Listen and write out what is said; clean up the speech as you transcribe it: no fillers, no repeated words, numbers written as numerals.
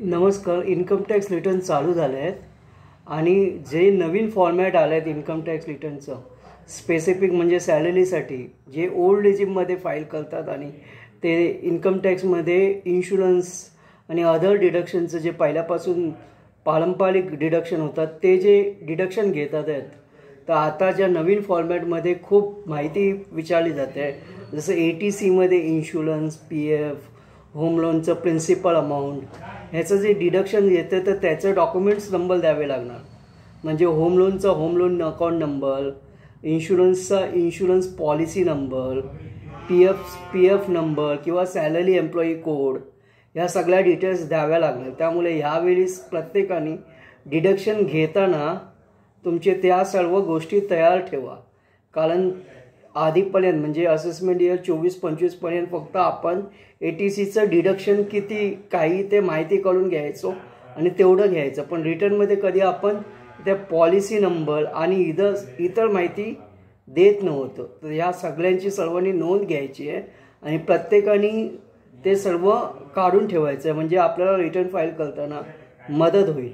नमस्कार. Income tax return चालू झाले आहेत आणि जे नवीन फॉर्मॅट आले आहेत इन्कम टॅक्स रिटर्नचं स्पेसिफिक म्हणजे सॅलरीसाठी जे ओल्ड रेजिममध्ये फाईल करतात आणि ते इन्कम टॅक्समध्ये इन्शुरन्स आणि अदर डिडक्शनचं जे पहिल्यापासून पारंपरिक डिडक्शन होतात ते जे डिडक्शन घेतात आहेत, तर आताच्या नवीन फॉर्मॅटमध्ये खूप माहिती विचारली जाते. जसं ATCमध्ये इन्शुरन्स, PF, होम लोनचं प्रिन्सिपल अमाऊंट ह्याचं जे डिडक्शन येतं तर त्याचं डॉक्युमेंट्स नंबर द्यावे लागणार. म्हणजे होम लोनचा होम लोन अकाउंट नंबर, इन्शुरन्सचा insurance policy number, PF number किंवा सॅलरी एम्प्लॉई कोड ह्या सगळ्या डिटेल्स द्याव्या लागणार. त्यामुळे ह्यावेळी प्रत्येकाने डिडक्शन घेताना तुमचे त्या सर्व गोष्टी तयार ठेवा. कारण आधीपर्यंत म्हणजे असेसमेंट इयर 24-25 पर्यंत फक्त आपण ATCचं डिडक्शन किती काही ते माहिती करून घ्यायचो आणि तेवढं घ्यायचं, पण रिटर्नमध्ये कधी आपण त्या पॉलिसी नंबर आणि इतर माहिती देत नव्हतं. तर ह्या सगळ्यांची सर्वांनी नोंद घ्यायची आहे आणि प्रत्येकाने ते सर्व काढून ठेवायचं आहे, म्हणजे आपल्याला रिटर्न फाईल करताना मदत होईल.